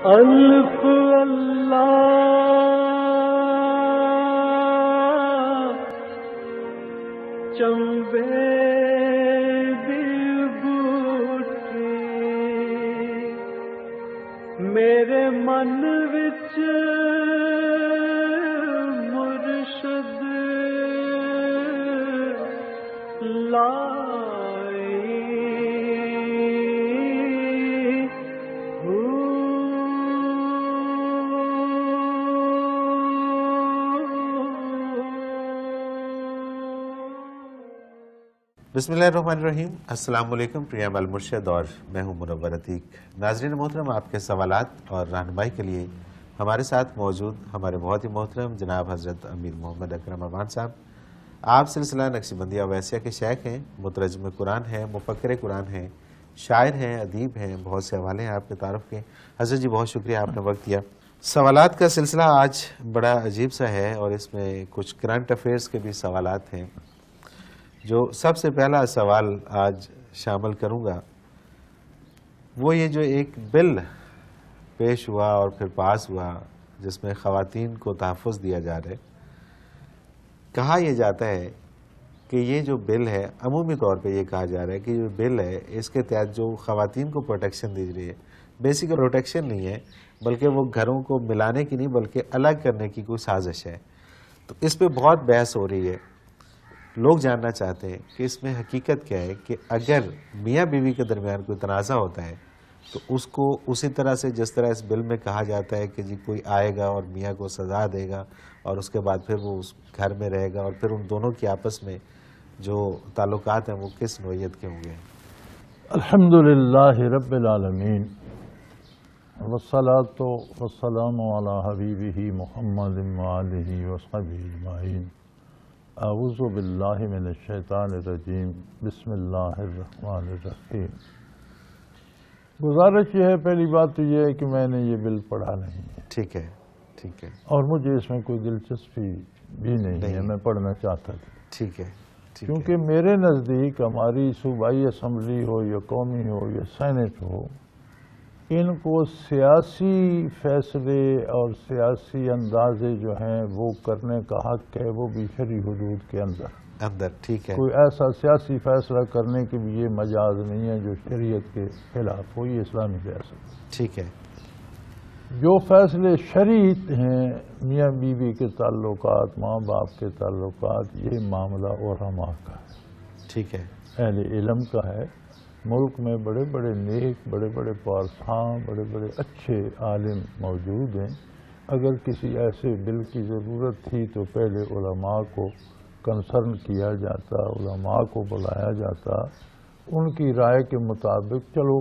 الف اللہ چمبے دل بوٹے میرے من وچ مرشد لائی بسم اللہ الرحمن الرحیم۔ السلام علیکم پریام المرشد اور میں ہوں منور عتیق۔ ناظرین محترم، آپ کے سوالات اور رہنمائی کے لیے ہمارے ساتھ موجود ہمارے بہت ہی محترم جناب حضرت امیر محمد اکرم امان صاحب، آپ سلسلہ نقشبندیہ اویسیہ کے شیخ ہیں، مترجم قرآن ہیں، مفکر قرآن ہیں، شاعر ہیں، ادیب ہیں، بہت سے حوالے ہیں آپ کے تعارف کے۔ حضرت جی بہت شکریہ، آپ نے وقت دیا۔ سوالات کا سلسلہ آج بڑا عجیب سا ہے اور اس میں کچھ کرنٹ افیئرس کے بھی سوالات ہیں۔ جو سب سے پہلا سوال آج شامل کروں گا وہ یہ جو ایک بل پیش ہوا اور پھر پاس ہوا جس میں خواتین کو تحفظ دیا جا رہا ہے۔ کہا یہ جاتا ہے کہ یہ جو بل ہے، عمومی طور پہ یہ کہا جا رہا ہے کہ یہ بل ہے اس کے تحت جو خواتین کو پروٹیکشن دی رہی ہے، بیسک پروٹیکشن نہیں ہے بلکہ وہ گھروں کو ملانے کی نہیں بلکہ الگ کرنے کی کوئی سازش ہے۔ تو اس پہ بہت بحث ہو رہی ہے۔ لوگ جاننا چاہتے ہیں کہ اس میں حقیقت کیا ہے کہ اگر میاں بیوی کے درمیان کوئی تنازع ہوتا ہے تو اس کو اسی طرح سے جس طرح اس بل میں کہا جاتا ہے کہ جی کوئی آئے گا اور میاں کو سزا دے گا اور اس کے بعد پھر وہ اس گھر میں رہے گا اور پھر ان دونوں کی آپس میں جو تعلقات ہیں وہ کس نوعیت کے ہوں گے؟ الحمدللہ رب العالمین والصلاة والسلام علی حبیبہ محمد وآلہ وصحبہ اجمعین۔ اعوذ باللہ من الشیطان الرجیم، بسم اللہ الرحمن الرحیم۔ گزارش یہ ہے، پہلی بات تو یہ ہے کہ میں نے یہ بل پڑھا نہیں ہے، ٹھیک ہے، ٹھیک ہے، اور مجھے اس میں کوئی دلچسپی بھی نہیں ہے، میں پڑھنا چاہتا تھا، ٹھیک ہے، کیونکہ میرے نزدیک ہماری صوبائی اسمبلی ہو یا قومی ہو یا سینٹ ہو، ان کو سیاسی فیصلے اور سیاسی اندازے جو ہیں وہ کرنے کا حق ہے، وہ بھی شرعی حدود کے اندر، ٹھیک ہے۔ کوئی ایسا سیاسی فیصلہ کرنے کی بھی یہ مجاز نہیں ہے جو شریعت کے خلاف ہو، یہ اسلامی ریاست، ٹھیک ہے۔ جو فیصلے شرعی ہیں، میاں بیوی کے تعلقات، ماں باپ کے تعلقات، یہ معاملہ علماء کا ہے، ٹھیک ہے، اہل علم کا ہے۔ ملک میں بڑے بڑے نیک، بڑے بڑے پارساں، بڑے بڑے اچھے عالم موجود ہیں۔ اگر کسی ایسے بل کی ضرورت تھی تو پہلے علماء کو کنسرن کیا جاتا، علماء کو بلایا جاتا، ان کی رائے کے مطابق چلو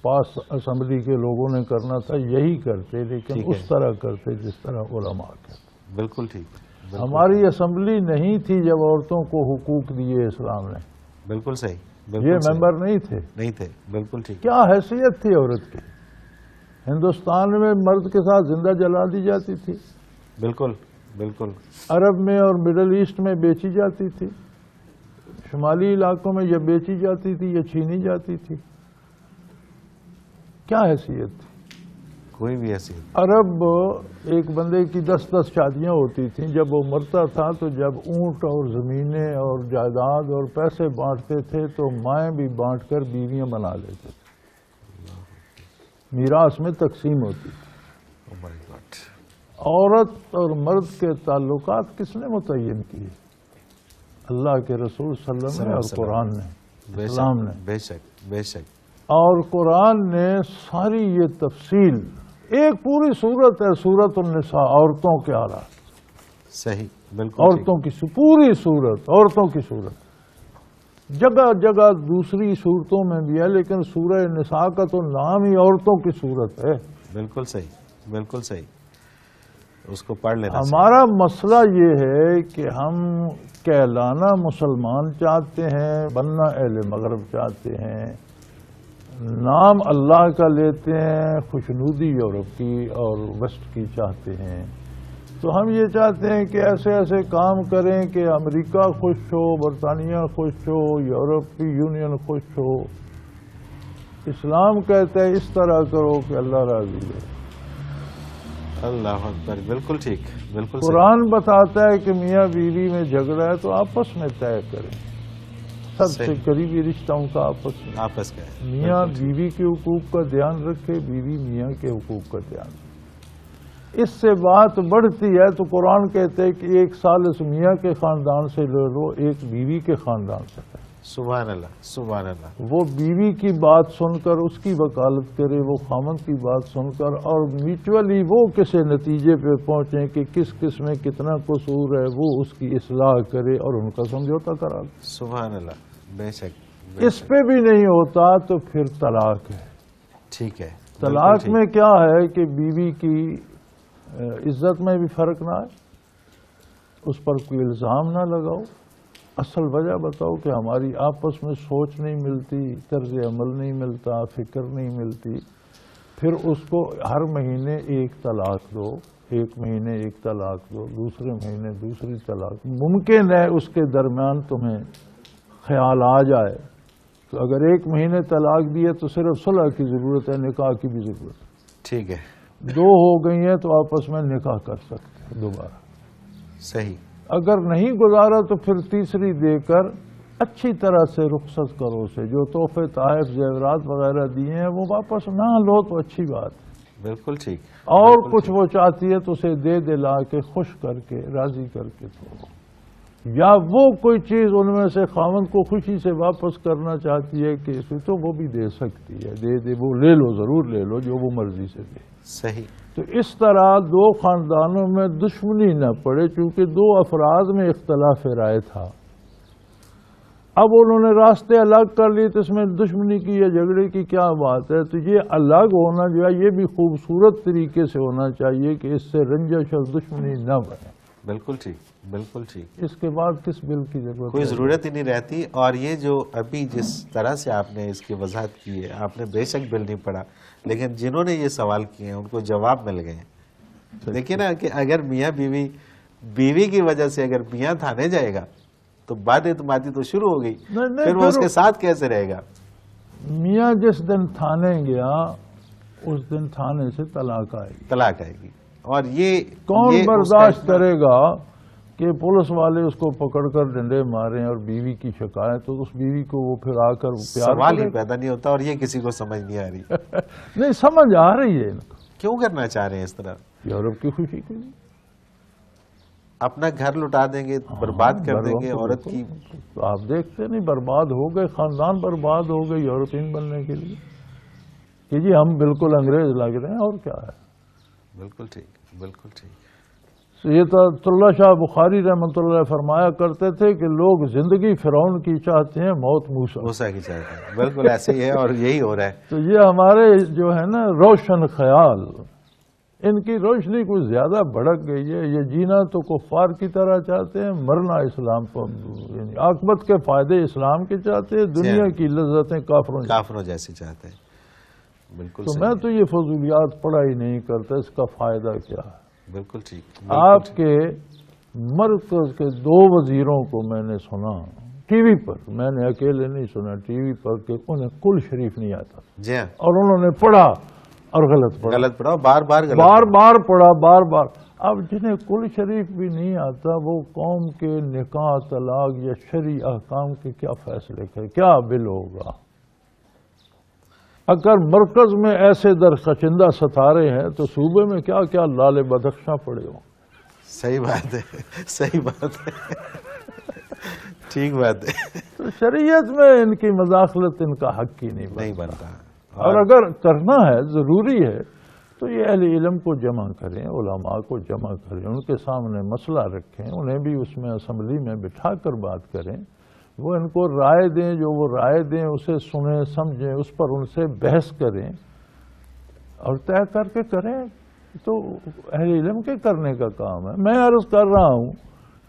پاس اسمبلی کے لوگوں نے کرنا تھا یہی کرتے، لیکن اس طرح کرتے جس طرح علماء کہتے۔ بالکل ٹھیک۔ ہماری اسمبلی نہیں تھی جب عورتوں کو حقوق دیے اسلام نے، بالکل صحیح، یہ ممبر نہیں تھے، بالکل ٹھیک۔ کیا حیثیت تھی عورت کی؟ ہندوستان میں مرد کے ساتھ زندہ جلا دی جاتی تھی، بالکل بالکل۔ عرب میں اور مڈل ایسٹ میں بیچی جاتی تھی، شمالی علاقوں میں یا بیچی جاتی تھی یا چھینی جاتی تھی، کیا حیثیت تھی؟ کوئی بھی حیثیت۔ عرب ایک بندے کی 10 شادیاں ہوتی تھیں، جب وہ مرتا تھا تو جب اونٹ اور زمینیں اور جائیداد اور پیسے بانٹتے تھے تو مائیں بھی بانٹ کر بیویاں بنا لیتے تھے، میراث میں تقسیم ہوتی تھی۔ عورت اور مرد کے تعلقات کس نے متعین کیے؟ اللہ کے رسول صلی اللہ علیہ وسلم اور قرآن نے، اسلام نے، بے شک بے شک۔ اور قرآن نے ساری یہ تفصیل، ایک پوری صورت ہے سورۃ النساء، عورتوں کے حالات، صحیح، بالکل، عورتوں کی پوری صورت، عورتوں کی صورت جگہ جگہ دوسری صورتوں میں بھی ہے، لیکن سورہ نساء کا تو نام ہی عورتوں کی صورت ہے۔ بالکل صحیح، بالکل صحیح، اس کو پڑھ لینا۔ ہمارا مسئلہ یہ ہے کہ ہم کہلانا مسلمان چاہتے ہیں، بننا اہل مغرب چاہتے ہیں، نام اللہ کا لیتے ہیں، خوشنودی یورپ کی اور ویسٹ کی چاہتے ہیں۔ تو ہم یہ چاہتے ہیں کہ ایسے ایسے کام کریں کہ امریکہ خوش ہو، برطانیہ خوش ہو، یورپی یونین خوش ہو۔ اسلام کہتا ہے اس طرح کرو کہ اللہ راضی ہے۔ اللہ اکبر، بالکل ٹھیک، بالکل صحیح۔ قرآن بتاتا ہے کہ میاں بیوی میں جھگڑا ہے تو آپس میں طے کریں، سب سے صحیح۔ قریبی رشتوں کا آپس میں، آپس کا ہے، میاں بالکل ٹھیک۔ بیوی کے حقوق کا دھیان رکھے، بیوی میاں کے حقوق کا دھیان رکھے۔ اس سے بات بڑھتی ہے تو قرآن کہتے ہیں کہ ایک ثالث میاں کے خاندان سے لے لو، ایک بیوی کے خاندان سے لے لو۔ سبحان اللہ، سبحان اللہ، وہ بیوی کی بات سن کر اس کی وکالت کرے، وہ خامند کی بات سن کر، اور میوچولی وہ کسی نتیجے پہ پہنچیں کہ کس کس میں کتنا قصور ہے، وہ اس کی اصلاح کرے اور ان کا سمجھوتا کرا دے۔ سبحان اللہ، بے شک، بے اس شک۔ پہ بھی نہیں ہوتا تو پھر طلاق ہے۔ ٹھیک ہے، طلاق بالکل ٹھیک۔ میں کیا ہے کہ بیوی کی عزت میں بھی فرق نہ آئے، اس پر کوئی الزام نہ لگاؤ، اصل وجہ بتاؤ کہ ہماری آپس میں سوچ نہیں ملتی، طرز عمل نہیں ملتا، فکر نہیں ملتی، پھر اس کو ہر مہینے ایک طلاق دو، ایک مہینے ایک طلاق دو، دوسرے مہینے دوسری طلاق۔ ممکن ہے اس کے درمیان تمہیں خیال آ جائے تو اگر ایک مہینے طلاق دی ہے تو صرف صلح کی ضرورت ہے، نکاح کی بھی ضرورت ہے۔ ٹھیک ہے، دو ہو گئی ہیں تو آپس میں نکاح کر سکتے ہیں دوبارہ۔ صحیح، اگر نہیں گزارا تو پھر تیسری دے کر اچھی طرح سے رخصت کرو اسے، جو تحفے تحائف زیورات وغیرہ دیے ہیں وہ واپس نہ لو تو اچھی بات ہے، بالکل ٹھیک۔ اور بالکل کچھ ٹھیک۔ وہ چاہتی ہے تو اسے دے دلا کے خوش کر کے راضی کر کے دو، یا وہ کوئی چیز ان میں سے خاوند کو خوشی سے واپس کرنا چاہتی ہے کہ اسے تو وہ بھی دے سکتی ہے، دے وہ لے لو، ضرور لے لو جو وہ مرضی سے دے۔ صحیح، تو اس طرح دو خاندانوں میں دشمنی نہ پڑے، چونکہ دو افراد میں اختلاف رائے تھا، اب انہوں نے راستے الگ کر لیے تو اس میں دشمنی کی یا جھگڑے کی کیا بات ہے؟ تو یہ الگ ہونا جو ہے یہ بھی خوبصورت طریقے سے ہونا چاہیے کہ اس سے رنجش اور دشمنی نہ بنے۔ بالکل ٹھیک، بالکل ٹھیک۔ اس کے بعد کس بل کی ضرورت کوئی ہے؟ ضرورت ہی نہیں رہتی۔ اور یہ جو ابھی جس طرح سے آپ نے اس کی وضاحت کی ہے، آپ نے بے شک بل نہیں پڑھا، لیکن جنہوں نے یہ سوال کیے ہیں ان کو جواب مل گئے ہیں۔ دیکھیں نا کہ اگر میاں بیوی کی وجہ سے اگر میاں تھانے جائے گا تو بد اعتمادی تو شروع ہو گئی، نہیں، پھر وہ اس کے ساتھ کیسے رہے گا؟ میاں جس دن تھانے گیا اس دن تھانے سے طلاق آئے گی۔ طلاق آئے گی، اور یہ کون یہ اس کا برداشت اتنا- کرے گا کہ پولیس والے اس کو پکڑ کر ڈنڈے ماریں اور بیوی کی شکایت، تو اس بیوی کو وہ پھر آ کر پیار سوال ہی کرے گا؟ پیدا نہیں ہوتا، اور یہ کسی کو سمجھ نہیں آ رہی۔ نہیں، سمجھ آ رہی ہے ان کو، کیوں کرنا چاہ رہے ہیں اس طرح؟ یورپ کی خوشی کے لیے اپنا گھر لٹا دیں گے، برباد کر دیں گے عورت کی۔ تو آپ دیکھتے نہیں، برباد ہو گئے، خاندان برباد ہو گئے یورپین بننے کے لیے کہ جی ہم بالکل انگریز لگ رہے ہیں، اور کیا ہے۔ بالکل ٹھیک، بالکل ٹھیک۔ سید اللہ شاہ بخاری رحمۃ اللہ علیہ فرمایا کرتے تھے کہ لوگ زندگی فرعون کی چاہتے ہیں، موت موسیٰ۔ موسیٰ کی چاہتے ہیں، بالکل ایسے ہی ہے، اور یہی ہو رہا ہے۔ تو یہ ہمارے جو ہے نا روشن خیال، ان کی روشنی کچھ زیادہ بھڑک گئی ہے۔ یہ جینا تو کفار کی طرح چاہتے ہیں، مرنا اسلام پر، یعنی عاقبت کے فائدے اسلام کے چاہتے ہیں، دنیا کی لذتیں کافروں جیسے چاہتے ہیں، بالکل تو صحیح میں ہے۔ تو یہ فضولیات پڑھا ہی نہیں کرتا، اس کا فائدہ کیا ہے؟ بالکل ٹھیک، آپ کے مرکز کے 2 وزیروں کو میں نے سنا ٹی وی پر، میں نے اکیلے نہیں سنا، ٹی وی پر، کہ انہیں کل شریف نہیں آتا جی ہاں، اور انہوں نے پڑھا اور غلط پڑھا، غلط پڑھا، بار بار غلط بار پڑھا۔ بار پڑھا، بار بار۔ اب جنہیں کل شریف بھی نہیں آتا وہ قوم کے نکاح، طلاق یا شرعی احکام کے کیا فیصلے کرے، کیا بل ہوگا؟ اگر مرکز میں ایسے درخچندہ ستارے ہیں تو صوبے میں کیا کیا لال بدخشاں پڑے ہوں۔ صحیح بات ہے، صحیح بات ہے، ٹھیک بات ہے، تو شریعت میں ان کی مداخلت ان کا حق ہی نہیں نہیں بنتا۔ بنتا۔ اور اگر کرنا ہے، ضروری ہے، تو یہ اہل علم کو جمع کریں، علماء کو جمع کریں، ان کے سامنے مسئلہ رکھیں، انہیں بھی اس میں اسمبلی میں بٹھا کر بات کریں، وہ ان کو رائے دیں، جو وہ رائے دیں اسے سنیں، سمجھیں، اس پر ان سے بحث کریں اور طے کر کے کریں۔ تو اہل علم کے کرنے کا کام ہے۔ میں عرض کر رہا ہوں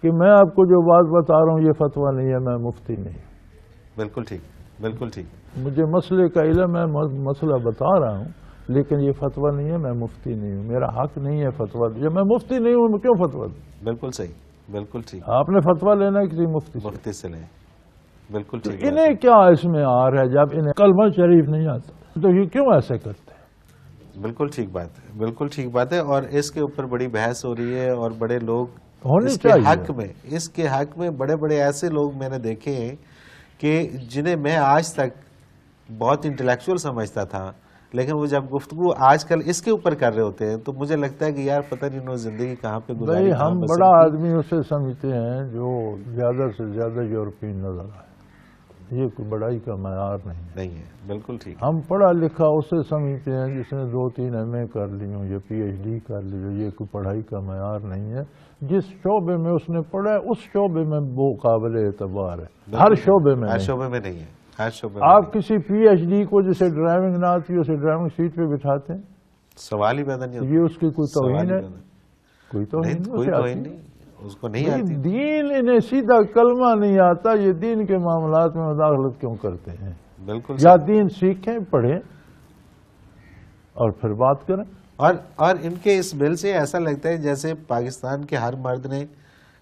کہ میں آپ کو جو بات بتا رہا ہوں یہ فتویٰ نہیں ہے، میں مفتی نہیں ہوں، بالکل ٹھیک، بالکل ٹھیک، مجھے مسئلے کا علم ہے، مسئلہ بتا رہا ہوں، لیکن یہ فتویٰ نہیں ہے، میں مفتی نہیں ہوں، میرا حق نہیں ہے فتویٰ۔ جب میں مفتی نہیں ہوں میں کیوں فتویٰ دوں؟ بالکل صحیح، بالکل ٹھیک، آپ نے فتویٰ لینا ہے کسی مفتی سے، مفتی سے لیں، بالکل ٹھیک۔ انہیں کیا اس میں آ رہا ہے؟ جب انہیں کلمہ شریف نہیں آتا تو یہ کیوں ایسے کرتے ہیں؟ بالکل ٹھیک بات ہے، بالکل ٹھیک بات ہے، اور اس کے اوپر بڑی بحث ہو رہی ہے اور بڑے لوگ ہونی اس کے چاہیے۔ حق میں بڑے بڑے ایسے لوگ میں نے دیکھے ہیں کہ جنہیں میں آج تک بہت انٹلیکچوئل سمجھتا تھا، لیکن وہ جب گفتگو آج کل اس کے اوپر کر رہے ہوتے ہیں تو مجھے لگتا ہے کہ یار پتہ نہیں انہوں نے زندگی کہاں پہ گزاری، بھائی کہاں ہم بسر بڑا کی۔ آدمی اسے سمجھتے ہیں جو زیادہ سے زیادہ یورپین نظر آئے، یہ کوئی بڑائی کا معیار نہیں ہے۔ نہیں ہے، بالکل ٹھیک ہے۔ ہم پڑھا لکھا اسے سمجھتے ہیں جس نے 2-3 MA کر لی ہوں یا PhD کر لی ہو، یہ کوئی پڑھائی کا معیار نہیں ہے۔ جس شعبے میں اس نے پڑھا ہے اس شعبے میں وہ قابل اعتبار ہے، ہر شعبے میں ہر نہیں۔ شعبے میں نہیں ہے، ہر شعبے میں آپ نہیں۔ کسی PhD کو جسے ڈرائیونگ نہ آتی اسے ڈرائیونگ سیٹ پہ بٹھاتے ہیں، سوال ہی پیدا نہیں ہوتا، یہ اس کی کوئی سوال توہین ہی ہے؟ پیدا کوئی توہین نہیں، نہیں، کوئی اسے توہین آتی ہے۔ نہیں، اس کو نہیں بھئی آتی۔ دین انہیں سیدھا کلمہ نہیں آتا، یہ دین کے معاملات میں مداخلت کیوں کرتے ہیں؟ بالکل یا دین سیکھیں، پڑھیں اور پھر بات کریں۔ اور ان کے اس بل سے ایسا لگتا ہے جیسے پاکستان کے ہر مرد نے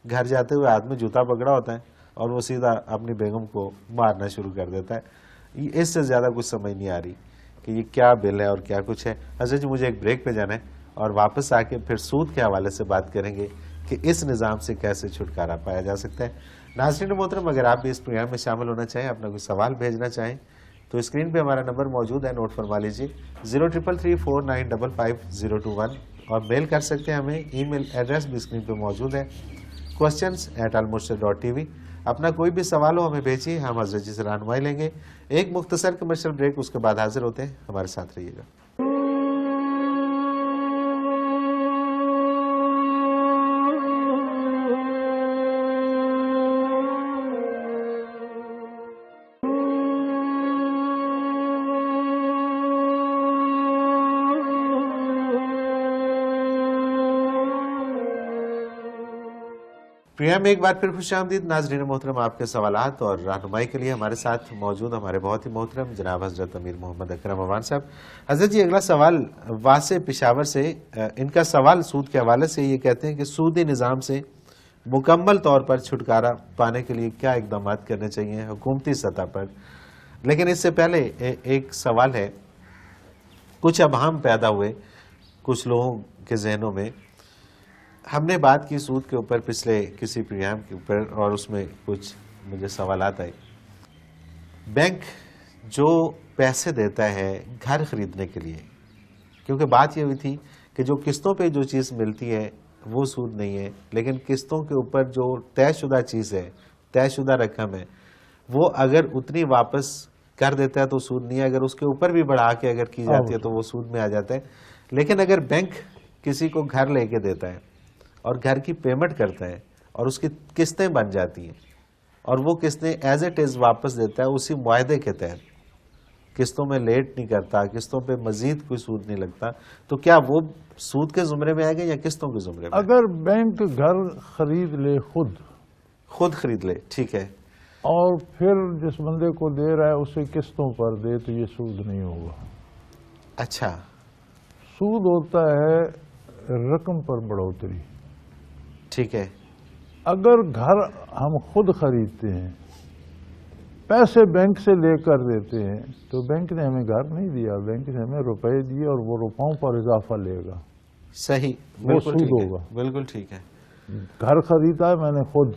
گھر جاتے ہوئے ہاتھ میں جوتا پکڑا ہوتا ہے اور وہ سیدھا اپنی بیگم کو مارنا شروع کر دیتا ہے۔ اس سے زیادہ کچھ سمجھ نہیں آ رہی کہ یہ کیا بل ہے اور کیا کچھ ہے۔ حضرت جی مجھے ایک بریک پہ جانا ہے اور واپس آ کے پھر سود کے حوالے سے بات کریں گے کہ اس نظام سے کیسے چھٹکارا پایا جا سکتا ہے۔ ناظرین محترم، اگر آپ بھی اس پروگرام میں شامل ہونا چاہیں، اپنا کوئی سوال بھیجنا چاہیں تو اسکرین پہ ہمارا نمبر موجود ہے، نوٹ فرما لیجیے 033349555021، اور میل کر سکتے ہیں ہمیں، ای میل ایڈریس بھی اسکرین پہ موجود ہے، questions@almurshid.tv۔ اپنا کوئی بھی سوال ہو ہمیں بھیجیے، ہم حضرت جی سے رہنمائی لیں گے۔ ایک مختصر کمرشل بریک، اس کے بعد حاضر ہوتے ہیں، ہمارے ساتھ رہیے گا۔ پروگرام میں ایک بار پھر خوش آمدید ناظرین محترم، آپ کے سوالات اور رہنمائی کے لیے ہمارے ساتھ موجود ہمارے بہت ہی محترم جناب حضرت امیر محمد اکرم عوان صاحب۔ حضرت جی اگلا سوال واسع پشاور سے، ان کا سوال سود کے حوالے سے یہ کہتے ہیں کہ سودی نظام سے مکمل طور پر چھٹکارا پانے کے لیے کیا اقدامات کرنے چاہیے حکومتی سطح پر؟ لیکن اس سے پہلے ایک سوال ہے، کچھ ابہام پیدا ہوئے کچھ لوگوں کے ذہنوں میں۔ ہم نے بات کی سود کے اوپر پچھلے کسی پروگرام کے اوپر، اور اس میں کچھ مجھے سوالات آئے۔ بینک جو پیسے دیتا ہے گھر خریدنے کے لیے، کیونکہ بات یہ ہوئی تھی کہ جو قسطوں پہ جو چیز ملتی ہے وہ سود نہیں ہے، لیکن قسطوں کے اوپر جو طے شدہ چیز ہے، طے شدہ رقم ہے، وہ اگر اتنی واپس کر دیتا ہے تو سود نہیں ہے، اگر اس کے اوپر بھی بڑھا کے اگر کی جاتی ہے تو وہ سود میں آ جاتا ہے۔ لیکن اگر بینک کسی کو گھر لے کے دیتا ہے اور گھر کی پیمنٹ کرتا ہے اور اس کی قسطیں بن جاتی ہیں اور وہ قسطیں ایز اٹ از واپس دیتا ہے اسی معاہدے کے تحت، قسطوں میں لیٹ نہیں کرتا، قسطوں پہ مزید کوئی سود نہیں لگتا، تو کیا وہ سود کے زمرے میں آئے گا یا قسطوں کے زمرے میں؟ اگر بینک گھر خرید لے خود خرید لے، ٹھیک ہے، اور پھر جس بندے کو دے رہا ہے اسے قسطوں پر دے تو یہ سود نہیں ہوگا۔ اچھا، سود ہوتا ہے رقم پر بڑھوتری۔ ٹھیک ہے، اگر گھر ہم خود خریدتے ہیں، پیسے بینک سے لے کر دیتے ہیں، تو بینک نے ہمیں گھر نہیں دیا، بینک نے ہمیں روپے دیے اور وہ روپوں پر اضافہ لے گا، صحیح، وہ بالکل سود ٹھیک ہے، ہوگا۔ بالکل ٹھیک ہے، گھر خریدا ہے میں نے خود،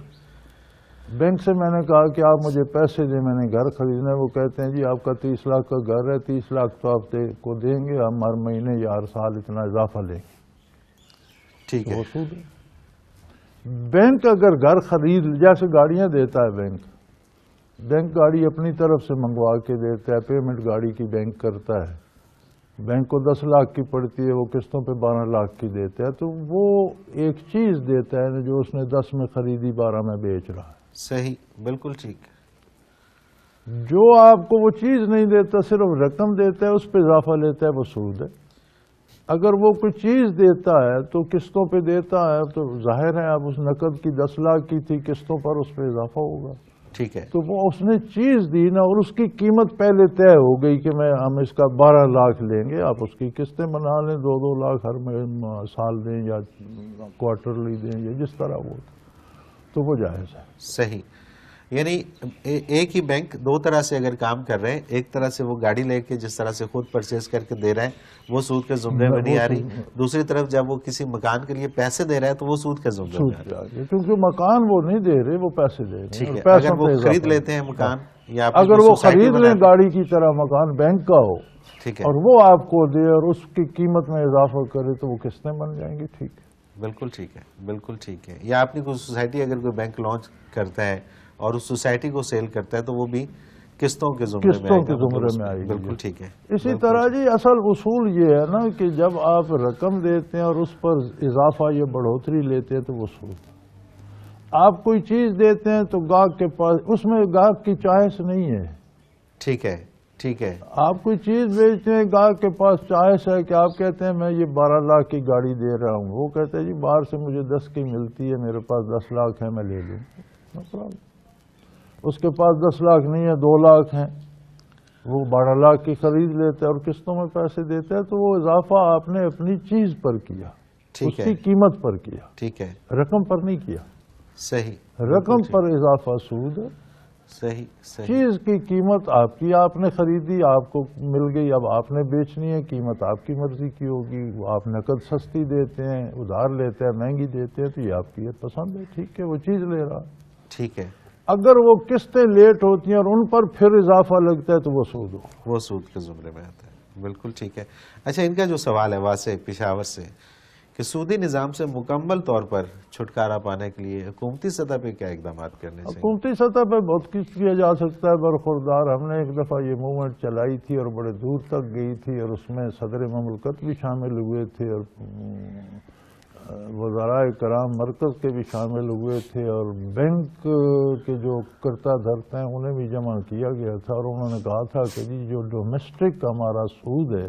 بینک سے میں نے کہا کہ آپ مجھے پیسے دیں، میں نے گھر خریدنا ہے، وہ کہتے ہیں جی آپ کا 30 لاکھ کا گھر ہے، 30 لاکھ تو آپ کو دیں گے، ہم ہر مہینے یا ہر سال اتنا اضافہ لیں گے، ٹھیک ہے، وہ سود ہے۔ بینک اگر گھر خرید، جیسے گاڑیاں دیتا ہے بینک گاڑی اپنی طرف سے منگوا کے دیتا ہے، پیمنٹ گاڑی کی بینک کرتا ہے، بینک کو 10 لاکھ کی پڑتی ہے، وہ قسطوں پہ 12 لاکھ کی دیتا ہے، تو وہ ایک چیز دیتا ہے جو اس نے 10 میں خریدی 12 میں بیچ رہا ہے۔ صحیح، بالکل ٹھیک، جو آپ کو وہ چیز نہیں دیتا، صرف رقم دیتا ہے، اس پہ اضافہ لیتا ہے، وہ سود ہے۔ اگر وہ کوئی چیز دیتا ہے تو قسطوں پہ دیتا ہے، تو ظاہر ہے اب اس نقد کی 10 لاکھ کی تھی، قسطوں پر اس پہ اضافہ ہوگا، ٹھیک ہے، تو وہ اس نے چیز دی نا، اور اس کی قیمت پہلے طے ہو گئی کہ ہم اس کا 12 لاکھ لیں گے، آپ اس کی قسطیں بنا لیں، 2-2 لاکھ ہر سال دیں یا کوارٹرلی دیں یا جس طرح وہ، تو وہ جائز ہے۔ صحیح۔ یعنی ایک ہی بینک دو طرح سے اگر کام کر رہے ہیں، ایک طرح سے وہ گاڑی لے کے جس طرح سے خود پرچیز کر کے دے رہا ہے وہ سود کے زمرے میں نہیں آ رہی، دوسری طرف جب وہ کسی مکان کے لیے پیسے دے رہا ہے تو وہ سود کے زمرے میں آ رہا ہے. کیونکہ مکان وہ نہیں دے رہے، وہ پیسے دے رہے ٹھیک ہیں. ہے، اگر وہ خرید لیتے ہیں مکان یا اگر وہ خرید لیں گاڑی کی طرح مکان بینک کا ہو ٹھیک ہے، اور وہ آپ کو دے اور اس کی قیمت میں اضافہ کرے تو وہ قسطیں بن جائیں گی. ٹھیک ہے، بالکل ٹھیک ہے، بالکل ٹھیک ہے. یا اپنی کوئی سوسائٹی اگر کوئی بینک لانچ کرتا ہے اور اس سوسائٹی کو سیل کرتا ہے تو وہ بھی قسطوں کے زمرے میں آئے گا. بالکل ٹھیک ہے. اسی طرح جی اصل اصول یہ ہے نا کہ جب آپ رقم دیتے ہیں اور اس پر اضافہ یا بڑھوتری لیتے ہیں تو وہ سود. آپ کوئی چیز دیتے ہیں تو گاہک کے پاس اس میں گاہک کی چوائس نہیں ہے. ٹھیک ہے، ٹھیک ہے. آپ کوئی چیز بیچتے ہیں، گاہک کے پاس چوائس ہے کہ آپ کہتے ہیں میں یہ 12 لاکھ کی گاڑی دے رہا ہوں، وہ کہتے ہیں جی باہر سے مجھے 10 کی ملتی ہے، میرے پاس 10 لاکھ ہے، میں لے لوں. اس کے پاس 10 لاکھ نہیں ہے، 2 لاکھ ہیں، وہ 12 لاکھ کی خرید لیتے ہیں اور قسطوں میں پیسے دیتے ہیں. تو وہ اضافہ آپ نے اپنی چیز پر کیا، اس کی قیمت پر کیا، ٹھیک ہے، رقم پر نہیں کیا. صحیح، رقم پر اضافہ سود ہے. صحیح صحیح. چیز کی قیمت آپ کی، آپ نے خریدی، آپ کو مل گئی، اب آپ نے بیچنی ہے، قیمت آپ کی مرضی کی ہوگی. آپ نقد سستی دیتے ہیں، ادھار لیتے ہیں، مہنگی دیتے ہیں، تو یہ آپ کی پسند ہے. ٹھیک ہے، وہ چیز لے رہا. ٹھیک ہے. اگر وہ قسطیں لیٹ ہوتی ہیں اور ان پر پھر اضافہ لگتا ہے تو وہ سود ہو، وہ سود کے زمرے میں آتا ہے. بالکل ٹھیک ہے. اچھا، ان کا جو سوال ہے واسع پشاور سے کہ سودی نظام سے مکمل طور پر چھٹکارا پانے کے لیے حکومتی سطح پہ کیا اقدامات کرنے چاہیے؟ حکومتی سطح پہ بہت کچھ کیا جا سکتا ہے برخوردار. ہم نے ایک دفعہ یہ موومنٹ چلائی تھی اور بڑے دور تک گئی تھی اور اس میں صدر مملکت بھی شامل ہوئے تھے اور وزرائے کرام مرکز کے بھی شامل ہوئے تھے اور بینک کے جو کرتا دھرتا ہیں انہیں بھی جمع کیا گیا تھا. اور انہوں نے کہا تھا کہ جی جو ڈومیسٹک ہمارا سود ہے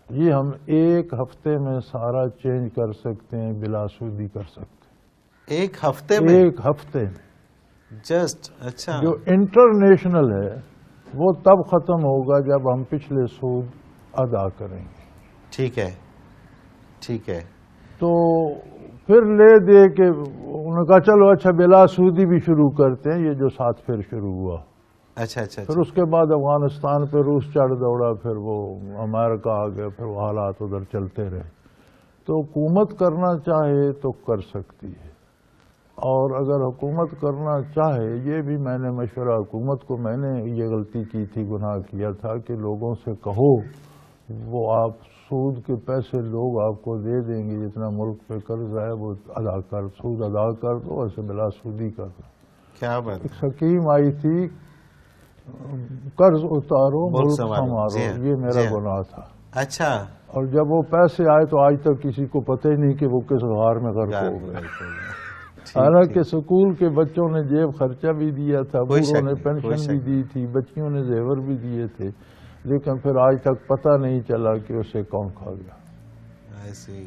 یہ ہم ایک ہفتے میں سارا چینج کر سکتے ہیں، بلا سودی کر سکتے ہیں. ایک ہفتے میں؟ ایک ہفتے میں جسٹ. اچھا. جو انٹرنیشنل ہے وہ تب ختم ہوگا جب ہم پچھلے سود ادا کریں گے. ٹھیک ہے، ٹھیک ہے. تو پھر لے دے کے انہوں نے کہا چلو اچھا بلا سودی بھی شروع کرتے ہیں. یہ جو 7 پھر شروع ہوا. اچھا اچھا. پھر اس کے بعد افغانستان پہ روس چڑھ دوڑا، پھر وہ امریکہ آ گیا، پھر وہ حالات ادھر چلتے رہے. تو حکومت کرنا چاہے تو کر سکتی ہے. اور اگر حکومت کرنا چاہے، یہ بھی میں نے مشورہ حکومت کو، میں نے یہ غلطی کی تھی، گناہ کیا تھا کہ لوگوں سے کہو وہ آپ سود کے پیسے لوگ آپ کو دے دیں گے، جتنا ملک پہ قرض ہے وہ ادا کر، سود ادا کر دو، ایسے بلا سودی کر دو. کیا بات. ایک سکیم آئی تھی قرض اتارو ملک سنوارو، یہ میرا گناہ تھا. اچھا. اور جب وہ پیسے آئے تو آج تک کسی کو پتہ ہی نہیں کہ وہ کس غار میں غرق ہو گئے. حالانکہ سکول کے بچوں نے جیب خرچہ بھی دیا تھا، بوڑھوں نے پینشن بھی دی تھی، بچیوں نے زیور بھی دیے تھے، لیکن پھر آج تک پتہ نہیں چلا کہ اسے کون کھا گیا. ایسی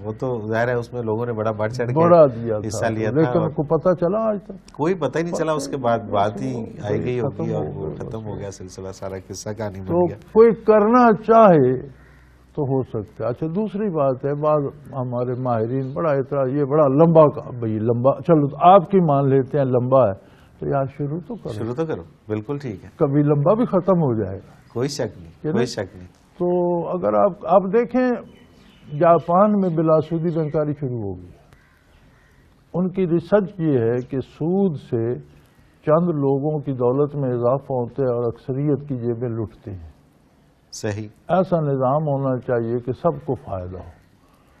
وہ تو ظاہر ہے اس میں لوگوں نے بڑا بڑھ چڑھ کے حصہ لیا تھا، لیکن کو پتہ چلا آج تک کوئی پتہ ہی نہیں چلا. اس کے بعد بات ہی آئی گئی ہوگی اور وہ ختم ہو گیا سلسلہ، سارا قصہ کہانی بن تو گیا. کوئی کرنا چاہے تو ہو سکتا ہے. اچھا دوسری بات ہے، بعض ہمارے ماہرین بڑا اعتراض، یہ بڑا لمبا بھائی لمبا، چلو آپ کی مان لیتے ہیں لمبا ہے تو یار شروع تو کرو. شروع تو کرو. بالکل ٹھیک ہے. کبھی لمبا بھی ختم ہو جائے گا، کوئی شک نہیں، کوئی شک نہیں. تو اگر آپ دیکھیں جاپان میں بلا سودی بینکاری شروع ہو گئی. ان کی ریسرچ یہ ہے کہ سود سے چند لوگوں کی دولت میں اضافہ ہوتا ہے اور اکثریت کی جیبیں لٹتے ہیں. صحیح. ایسا نظام ہونا چاہیے کہ سب کو فائدہ ہو.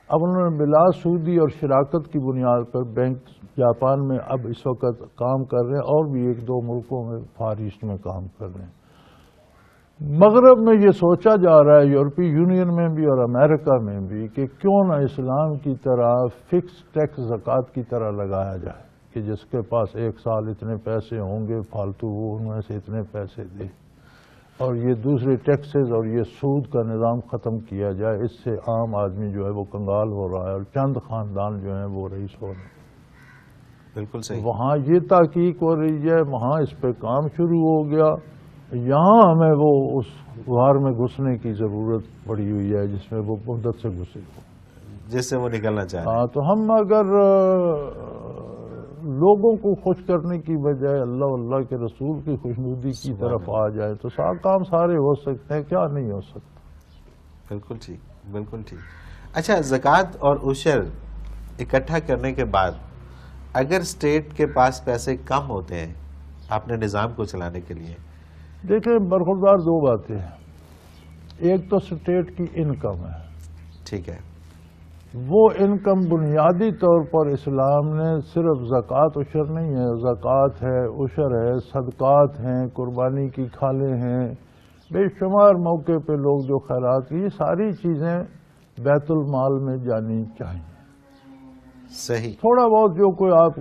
اب انہوں نے بلا سودی اور شراکت کی بنیاد پر بینک جاپان میں اب اس وقت کام کر رہے ہیں، اور بھی 1-2 ملکوں میں فار ایسٹ میں کام کر رہے ہیں. مغرب میں یہ سوچا جا رہا ہے، یورپی یونین میں بھی اور امریکہ میں بھی، کہ کیوں نہ اسلام کی طرح فکس ٹیکس زکوٰۃ کی طرح لگایا جائے کہ جس کے پاس 1 سال اتنے پیسے ہوں گے فالتو وہ ان میں سے اتنے پیسے دے، اور یہ دوسرے ٹیکسز اور یہ سود کا نظام ختم کیا جائے. اس سے عام آدمی جو ہے وہ کنگال ہو رہا ہے اور چند خاندان جو ہیں وہ رئیس ہو رہے ہیں. بالکل صحیح. وہاں یہ تحقیق ہو رہی ہے، وہاں اس پہ کام شروع ہو گیا. یہاں ہمیں وہ اس غار میں گھسنے کی ضرورت پڑی ہوئی ہے جس میں وہ مدت سے گھسے ہو، جس سے وہ نکلنا چاہے. ہاں تو ہم اگر لوگوں کو خوش کرنے کی بجائے اللہ اللہ کے رسول کی خوشنودی کی طرف آ جائے تو کام سارے ہو سکتے ہیں، کیا نہیں ہو سکتا. بالکل ٹھیک، بالکل ٹھیک. اچھا، زکوٰۃ اور عشر اکٹھا کرنے کے بعد اگر اسٹیٹ کے پاس پیسے کم ہوتے ہیں اپنے نظام کو چلانے کے لیے؟ دیکھیں برخوردار دو باتیں ہیں. ایک تو اسٹیٹ کی انکم ہے، ٹھیک ہے، وہ انکم بنیادی طور پر اسلام نے صرف زکوٰۃ عشر نہیں ہے، زکوٰۃ ہے، عشر ہے، صدقات ہیں، قربانی کی کھالیں ہیں، بے شمار موقع پہ لوگ جو خیرات کی، یہ ساری چیزیں بیت المال میں جانی چاہیے. صحیح. تھوڑا بہت جو کوئی آپ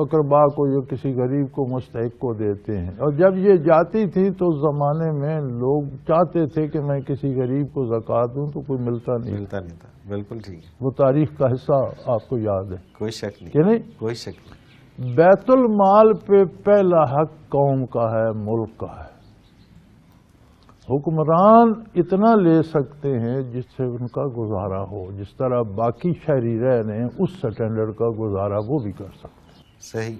اقربا کو یا کسی غریب کو مستحق کو دیتے ہیں. اور جب یہ جاتی تھی تو اس زمانے میں لوگ چاہتے تھے کہ میں کسی غریب کو زکوٰۃ دوں تو کوئی ملتا نہیں تھا. بالکل ٹھیک ہے. وہ تاریخ کا حصہ آپ کو یاد ہے. کوئی شک نہیں، کہ نہیں؟ کوئی شک نہیں. بیت المال پہ پہلا حق قوم کا ہے، ملک کا ہے. حکمران اتنا لے سکتے ہیں جس سے ان کا گزارا ہو، جس طرح باقی شہری رہ رہے ہیں اس سٹینڈرڈ کا گزارا وہ بھی کر سکتے ہیں. صحیح.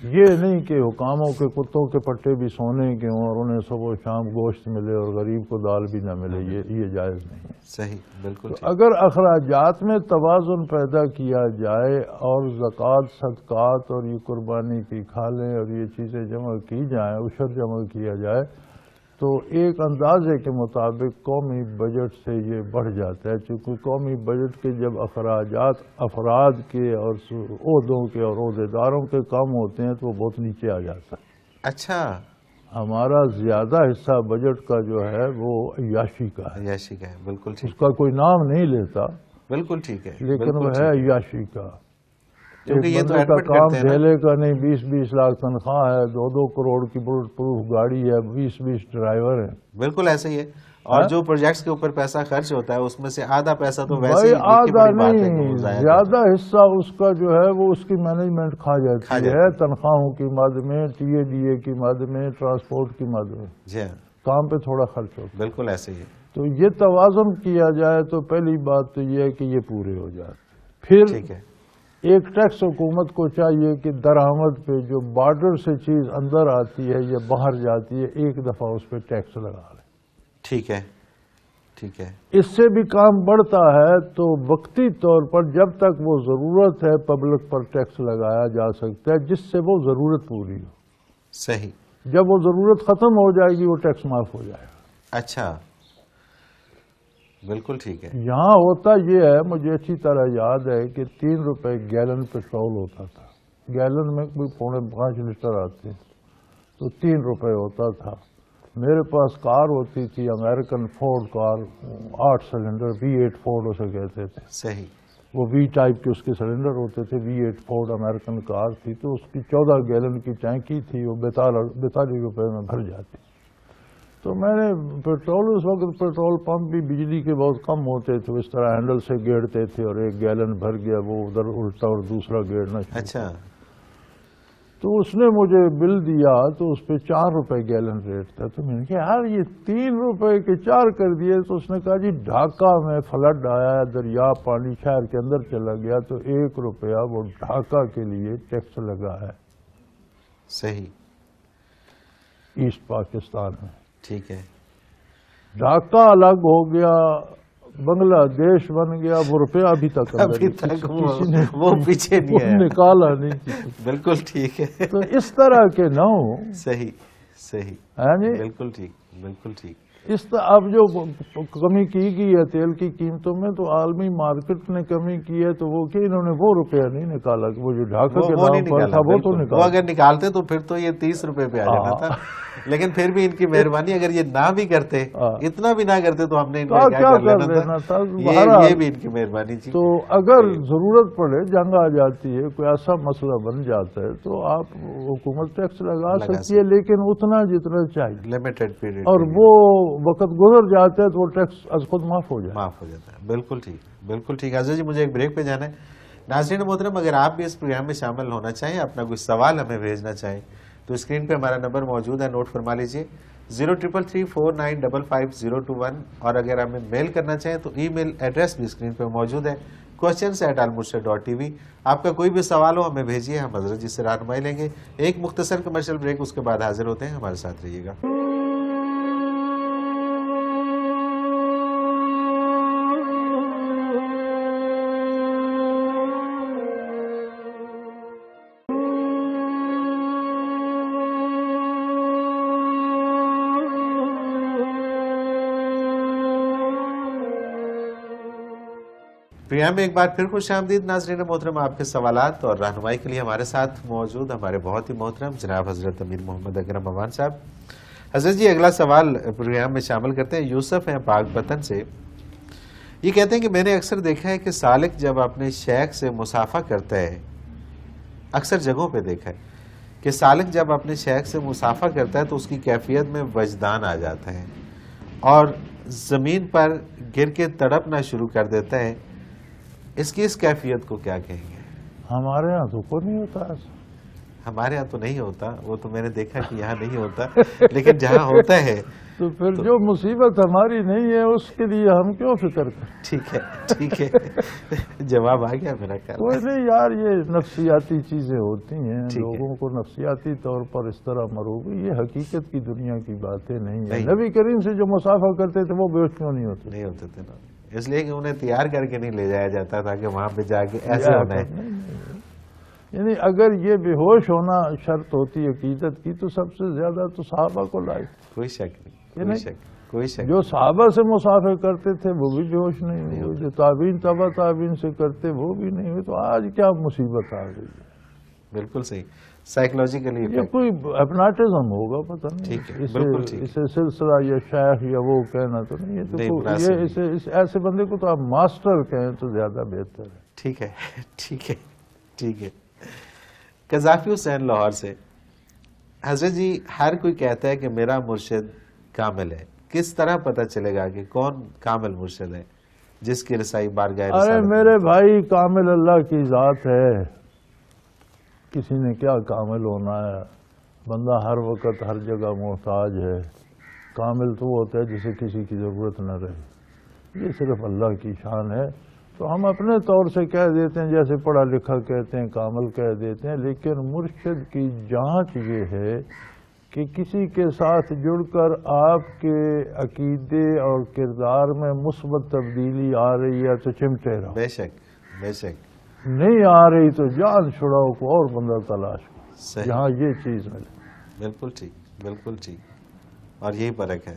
یہ نہیں کہ حکاموں کے کتوں کے پٹے بھی سونے کے ہوں اور انہیں صبح و شام گوشت ملے اور غریب کو دال بھی نہ ملے، یہ جائز نہیں ہے. صحیح، بالکل. اگر اخراجات میں توازن پیدا کیا جائے اور زکوٰۃ، صدقات اور یہ قربانی کی کھالیں اور یہ چیزیں جمع کی جائیں، عشر جمع کیا جائے تو ایک اندازے کے مطابق قومی بجٹ سے یہ بڑھ جاتا ہے. چونکہ قومی بجٹ کے جب اخراجات افراد کے اور عہدوں کے اور عہدیداروں کے کم ہوتے ہیں تو وہ بہت نیچے آ جاتا ہے. اچھا. ہمارا زیادہ حصہ بجٹ کا جو ہے وہ عیاشی کا ہے. عیاشی کا ہے، بالکل ٹھیک. اس کا کوئی نام نہیں لیتا، بالکل ٹھیک ہے، لیکن وہ ہے عیاشی کا. کیونکہ یہ تو ایک بندے کا ایڈمٹ کام کرتے ہیں نا. ڈھیلے کا نہیں، 20-20 لاکھ تنخواہ ہے، 2-2 کروڑ کی بلٹ پروف گاڑی ہے، 20-20 ڈرائیور ہیں. بالکل ایسے ہی ہے. اور جو پروجیکٹس کے اوپر پیسہ خرچ ہوتا ہے اس میں سے آدھا پیسہ تو ویسے ہی آدھا نہیں، زیادہ حصہ اس کا جو ہے وہ اس کی مینجمنٹ کھا جاتی ہے، تنخواہوں کی مد میں، ٹی اے ڈی اے کی مد میں، ٹرانسپورٹ کی مد میں. جی ہاں، کام پہ تھوڑا خرچ ہوتا ہے. بالکل ایسے ہی ہے. تو یہ توازن کیا جائے تو پہلی بات تو یہ ہے کہ یہ پورے ہو جاتے. پھر ٹھیک ہے. ایک ٹیکس حکومت کو چاہیے کہ درآمد پہ جو بارڈر سے چیز اندر آتی ہے یا باہر جاتی ہے ایک دفعہ اس پہ ٹیکس لگا لے. ٹھیک ہے، ٹھیک ہے. اس سے بھی کام بڑھتا ہے تو وقتی طور پر جب تک وہ ضرورت ہے پبلک پر ٹیکس لگایا جا سکتا ہے جس سے وہ ضرورت پوری ہو. صحیح. جب وہ ضرورت ختم ہو جائے گی وہ ٹیکس معاف ہو جائے گا. اچھا، بالکل ٹھیک ہے. یہاں ہوتا یہ ہے، مجھے اچھی طرح یاد ہے کہ 3 روپے گیلن پیٹرول ہوتا تھا. گیلن میں کوئی 4.5 لیٹر آتے تو 3 روپے ہوتا تھا. میرے پاس کار ہوتی تھی امریکن فورڈ کار، 8 سلنڈر، V8 فورڈ اسے کہتے تھے. صحیح. وہ V ٹائپ کے اس کے سلنڈر ہوتے تھے. V8 فورڈ امریکن کار تھی تو اس کی 14 گیلن کی ٹینکی تھی، وہ 42 روپے میں بھر جاتی. تو میں نے پیٹرول، اس وقت پیٹرول پمپ بھی بجلی کے بہت کم ہوتے تھے، اس طرح ہینڈل سے گیڑتے تھے اور 1 گیلن بھر گیا وہ ادھر الٹا اور دوسرا گیڑنا شروع. اچھا. تو اس نے مجھے بل دیا تو اس پہ 4 روپے گیلن ریٹ تھا. تو میں نے کہا یار یہ 3 روپے کے 4 کر دیے. تو اس نے کہا جی ڈھاکہ میں فلڈ آیا، دریا پانی شہر کے اندر چلا گیا تو 1 روپیہ وہ ڈھاکہ کے لیے ٹیکس لگا ہے. صحیح. ایسٹ پاکستان میں. ٹھیک ہے. ڈھاکہ الگ ہو گیا، بنگلہ دیش بن گیا، وہ روپیہ ابھی تک کسی نے وہ پیچھے نہیں ہے، نکالا نہیں. بالکل ٹھیک ہے. تو اس طرح کے نہ ہو. صحیح، صحیح. بالکل ٹھیک، بالکل ٹھیک. اس طرح اب جو کمی کی گئی ہے تیل کی قیمتوں میں تو عالمی مارکیٹ نے کمی کی ہے تو وہ کہ انہوں نے وہ روپیہ نہیں نکالا، وہ جو ڈھاکہ کے نام پر تھا وہ تو نکالا. وہ اگر نکالتے تو پھر تو یہ 30 روپے پہ آ جانا تھا. لیکن پھر بھی ان کی مہربانی، اگر یہ نہ بھی کرتے، اتنا بھی نہ کرتے تو ہم نے کیا کر لینا تھا. یہ بھی ان کی مہربانی تھی. تو اگر ضرورت پڑے، جنگ آ جاتی ہے، کوئی ایسا مسئلہ بن جاتا ہے تو آپ حکومت ٹیکس لگا سکتی ہے، لیکن اتنا جتنا چاہیے، لمیٹڈ پیریڈ. اور وہ وقت گزر جاتا ہے تو وہ ٹیکس از خود معاف ہو جاتا ہے. بالکل ٹھیک، بالکل ٹھیک. عزیز جی مجھے ایک بریک پہ جانا ہے. ناظرین محترم، اگر آپ بھی اس پروگرام میں شامل ہونا چاہیں، اپنا کوئی سوال ہمیں بھیجنا چاہیں تو اسکرین پہ ہمارا نمبر موجود ہے، نوٹ فرما لیجئے 033349555021. اور اگر ہمیں میل کرنا چاہیں تو ای میل ایڈریس بھی اسکرین پہ موجود ہے. questions@almurshid.tv. آپ کا کوئی بھی سوال ہو ہمیں بھیجیے, ہم حضرت جی سے رہنمائی لیں گے. ایک مختصر کمرشل بریک, اس کے بعد حاضر ہوتے ہیں, ہمارے ساتھ رہیے گا. پروگرام میں ایک بار پھر خوش آمدید ناظرین محترم. آپ کے سوالات اور رہنمائی کے لیے ہمارے ساتھ موجود ہمارے بہت ہی محترم جناب حضرت امیر محمد اکرم امان صاحب. حضرت جی, اگلا سوال پروگرام میں شامل کرتے ہیں. یوسف ہیں پاک وطن سے. یہ کہتے ہیں کہ میں نے اکثر دیکھا ہے کہ سالک جب اپنے شیخ سے مصافحہ کرتا ہے, اکثر جگہوں پہ دیکھا ہے کہ سالک جب اپنے شیخ سے مصافحہ کرتا ہے تو اس کی کیفیت میں وجدان آ جاتا ہے اور زمین پر گر کے تڑپنا شروع کر دیتا ہے. اس کی اس کیفیت کو کیا کہیں گے؟ ہمارے ہاں تو کوئی نہیں ہوتا ایسا. ہمارے ہاں تو نہیں ہوتا, وہ تو میں نے دیکھا کہ یہاں نہیں ہوتا, لیکن جہاں ہوتا ہے تو پھر جو مصیبت ہماری نہیں ہے اس کے لیے ہم کیوں فکر کریں. ٹھیک ہے, ٹھیک ہے, جواب آ گیا میرا خیال. کوئی نہیں یار, یہ نفسیاتی چیزیں ہوتی ہیں, ٹھیک ہے. لوگوں کو نفسیاتی طور پر اس طرح مروبی, یہ حقیقت کی دنیا کی باتیں نہیں ہیں. نہیں. نبی کریم سے جو مصافحہ کرتے تھے وہ بے ہوش کیوں نہیں ہوتے؟ نہیں ہوتے تھے نا, اس لیے کہ انہیں تیار کر کے نہیں لے جایا جاتا تھا کہ وہاں پہ جا کے ایسے ہونا ہے. یعنی اگر یہ بے ہوش ہونا شرط ہوتی عقیدت کی تو سب سے زیادہ تو صحابہ کو لائق. کوئی شک نہیں, کوئی شک, کوئی شک. جو صحابہ سے مصافحہ کرتے تھے وہ بھی بے ہوش نہیں ہوئے, جو تابعین تبع تابعین سے کرتے وہ بھی نہیں ہوئے. تو آج کیا مصیبت آ گئی ہے. بالکل صحیح, سائیکولوجیکلی یہ کوئی اپناٹزم ہوگا, پتہ نہیں. ٹھیک ہے, بالکل ٹھیک. اسے سلسلہ یا شیخ یا وہ کہنا تو نہیں ہے. تو ایسے بندے کو تو آپ ماسٹر کہیں تو زیادہ بہتر ہے. ٹھیک ہے, ٹھیک ہے, ٹھیک ہے. قذافی حسین لاہور سے. حضرت جی, ہر کوئی کہتا ہے کہ میرا مرشد کامل ہے, کس طرح پتہ چلے گا کہ کون کامل مرشد ہے جس کی رسائی بارگاہ رسالت؟ ارے میرے بھائی, کامل اللہ کی ذات ہے, کسی نے کیا کامل ہونا ہے. بندہ ہر وقت ہر جگہ محتاج ہے. کامل تو ہوتا ہے جسے کسی کی ضرورت نہ رہے. یہ صرف اللہ کی شان ہے. تو ہم اپنے طور سے کہہ دیتے ہیں, جیسے پڑھا لکھا کہتے ہیں, کامل کہہ دیتے ہیں. لیکن مرشد کی جانچ یہ ہے کہ کسی کے ساتھ جڑ کر آپ کے عقیدے اور کردار میں مثبت تبدیلی آ رہی ہے تو چمٹے رہو. بے شک, بے شک. نہیں آ رہی تو جان چھڑاؤ, کو اور بندہ تلاش کرو جہاں یہ چیز ملے. بالکل ٹھیک, بالکل ٹھیک. اور یہی فرق ہے,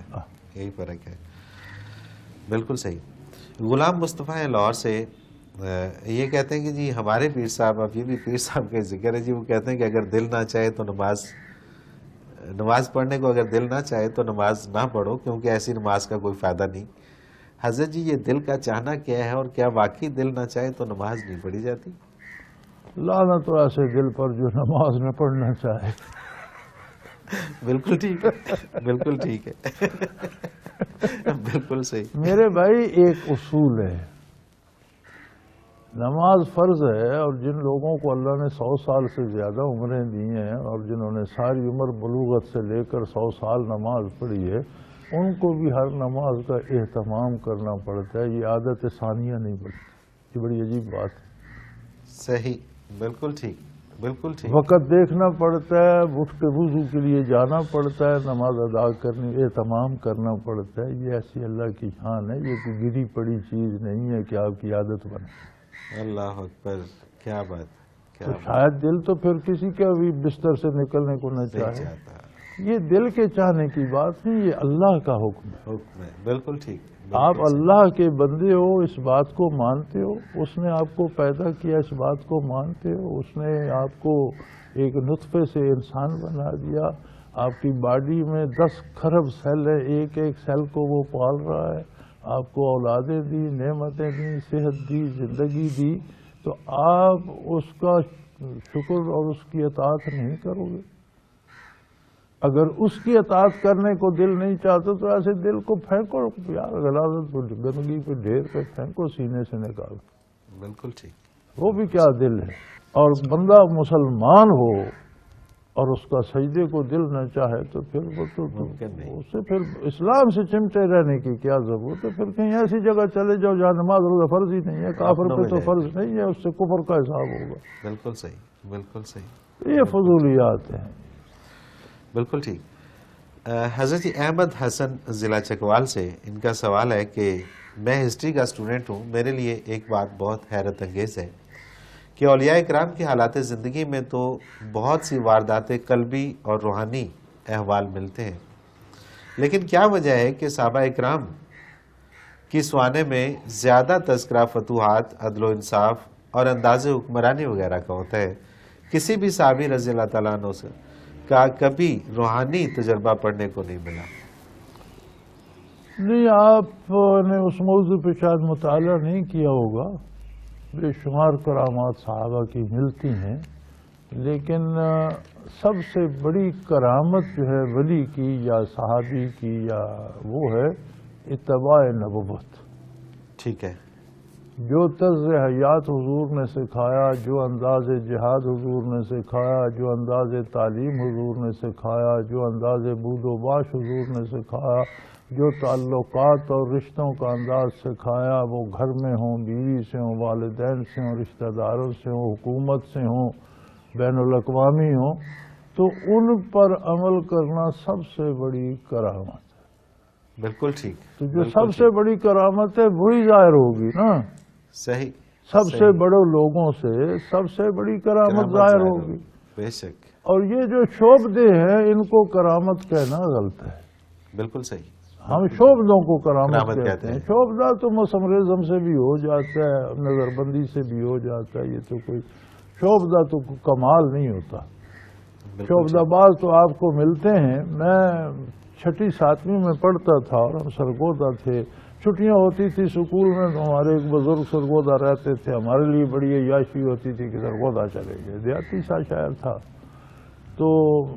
یہی فرق ہے. بالکل صحیح. غلام مصطفیٰ ہیں لاہور سے. یہ کہتے ہیں کہ جی ہمارے پیر صاحب, اب یہ بھی پیر صاحب کا ذکر ہے جی, وہ کہتے ہیں کہ اگر دل نہ چاہے تو نماز پڑھنے کو اگر دل نہ چاہے تو نماز نہ پڑھو, کیونکہ ایسی نماز کا کوئی فائدہ نہیں. حضرت جی, یہ دل کا چاہنا کیا ہے, اور کیا واقعی دل نہ چاہے تو نماز نہیں پڑھی جاتی؟ لعنت تو ایسے دل پر جو نماز نہ پڑھنا چاہے. بالکل ٹھیک ہے, بالکل ٹھیک ہے, بالکل صحیح. میرے بھائی, ایک اصول ہے, نماز فرض ہے, اور جن لوگوں کو اللہ نے 100 سال سے زیادہ عمریں دی ہیں اور جنہوں نے ساری عمر بلوغت سے لے کر 100 سال نماز پڑھی ہے, ان کو بھی ہر نماز کا اہتمام کرنا پڑتا ہے. یہ عادت ثانیہ نہیں پڑتی. یہ بڑی عجیب بات ہے. صحیح, بالکل ٹھیک, بالکل ٹھیک. وقت دیکھنا پڑتا ہے, اٹھ کے وضو کے لیے جانا پڑتا ہے, نماز ادا کرنی, اہتمام کرنا پڑتا ہے. یہ ایسی اللہ کی شان ہے, یہ کوئی گری پڑی چیز نہیں ہے کہ آپ کی عادت بنے. اللہ اکبر, کیا بات, کیا تو بات. شاید دل تو پھر کسی کا بھی بستر سے نکلنے کو نہ چاہے. چاہتا یہ دل کے چاہنے کی بات نہیں, یہ اللہ کا حکم ہے. حکم ہے, بالکل ٹھیک. آپ اللہ کے بندے ہو, اس بات کو مانتے ہو. اس نے آپ کو پیدا کیا, اس بات کو مانتے ہو. اس نے آپ کو ایک نطفے سے انسان بنا دیا. آپ کی باڈی میں 10 کھرب سیل ہے, ایک ایک سیل کو وہ پال رہا ہے. آپ کو اولادیں دی, نعمتیں دی, صحت دی, زندگی دی. تو آپ اس کا شکر اور اس کی اطاعت نہیں کرو گے. اگر اس کی اطاعت کرنے کو دل نہیں چاہتا تو ایسے دل کو پھینکو یار, غلاظت پہ, گندگی پہ, ڈھیر پہ پھینکو, سینے سے نکالو. بالکل ٹھیک. وہ بھی کیا دل ہے. اور بندہ مسلمان ہو اور اس کا سجدے کو دل نہ چاہے تو پھر وہ تو ممکن نہیں۔ اسے پھر اسلام سے چمٹے رہنے کی کیا ضرورت ہے؟ پھر کہیں ایسی جگہ چلے جاؤ جہاں نماز روزہ فرض ہی نہیں ہے، کافر پہ تو فرض نہیں ہے، اس سے کفر کا حساب ہوگا۔ بالکل صحیح، بالکل صحیح، یہ فضولیات ہیں۔ بالکل ٹھیک۔ حضرت احمد حسن ضلع چکوال سے ان کا سوال ہے کہ میں ہسٹری کا اسٹوڈنٹ ہوں، میرے لیے ایک بات بہت حیرت انگیز ہے کہ اولیاء اکرام کی حالات زندگی میں تو بہت سی واردات قلبی اور روحانی احوال ملتے ہیں، لیکن کیا وجہ ہے کہ صحابہ اکرام کی سوانے میں زیادہ تذکرہ فتوحات، عدل و انصاف اور انداز حکمرانی وغیرہ کا ہوتا ہے؟ کسی بھی صحابی رضی اللہ تعالیٰ عنہ سے کا کبھی روحانی تجربہ پڑھنے کو نہیں ملا۔ نہیں، آپ نے اس موضوع پہ شاید مطالعہ نہیں کیا ہوگا۔ بے شمار کرامات صحابہ کی ملتی ہیں، لیکن سب سے بڑی کرامت جو ہے ولی کی یا صحابی کی یا وہ ہے اتباع نبوت۔ ٹھیک ہے۔ جو طرز حیات حضور نے سکھایا، جو انداز جہاد حضور نے سکھایا، جو انداز تعلیم حضور نے سکھایا، جو انداز بود و باش حضور نے سکھایا، جو تعلقات اور رشتوں کا انداز سکھایا، وہ گھر میں ہوں، بیوی سے ہوں، والدین سے ہوں، رشتہ داروں سے ہوں، حکومت سے ہوں، بین الاقوامی ہوں، تو ان پر عمل کرنا سب سے بڑی کرامت ہے۔ بالکل ٹھیک۔ تو جو سب سے بڑی کرامت ہے وہی ظاہر ہوگی نا۔ صحیح۔ سب سے بڑے لوگوں سے سب سے بڑی کرامت ظاہر ہوگی۔ بے شک۔ اور یہ جو شعبدے ہیں ان کو کرامت کہنا غلط ہے۔ بالکل صحیح۔ ہم شعبدوں کو کرامت کہتے کہتے ہیں۔ شعبدہ تو مسمرزم سے بھی ہو جاتا ہے، نظر بندی سے بھی ہو جاتا ہے، یہ تو کوئی شعبدہ تو کمال نہیں ہوتا۔ شعبدہ باز تو آپ کو ملتے ہیں۔ میں 6ٹھی 7ویں میں پڑھتا تھا اور ہم سرگودا تھے، چھٹیاں ہوتی تھی اسکول میں تو ہمارے ایک بزرگ سرگودا رہتے تھے، ہمارے لیے بڑی عیاشی ہوتی تھی کہ سرگودا چلے گئے، دیہاتی سا شہر تھا۔ تو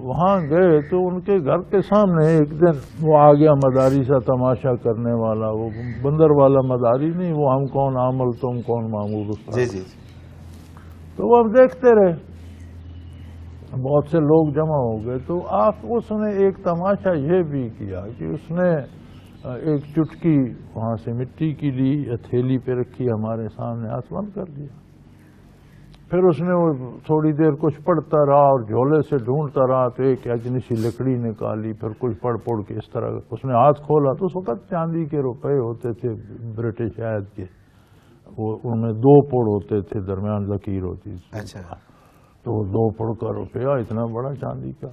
وہاں گئے تو ان کے گھر کے سامنے ایک دن وہ آ گیا مداری سا تماشا کرنے والا، وہ بندر والا مداری نہیں، وہ ہم کون عامل تم کون معمول استاد۔ جی جی۔ تو وہ ہم دیکھتے رہے، بہت سے لوگ جمع ہو گئے، تو اس نے ایک تماشا یہ بھی کیا کہ اس نے ایک چٹکی وہاں سے مٹی کی لی، ہتھیلی پہ رکھی، ہمارے سامنے ہاتھ بند کر دیا۔ پھر اس نے وہ تھوڑی دیر کچھ پڑھتا رہا اور جھولے سے ڈھونڈتا رہا تو ایک اجنی سی لکڑی نکالی، پھر کچھ پڑھ کے اس طرح اس نے ہاتھ کھولا تو اس وقت چاندی کے روپے ہوتے تھے برٹش عہد کے، وہ ان میں 2 پڑ ہوتے تھے، درمیان لکیر ہوتی تھی۔ اچھا۔ تو 2 پڑ کا روپیہ اتنا بڑا چاندی کا،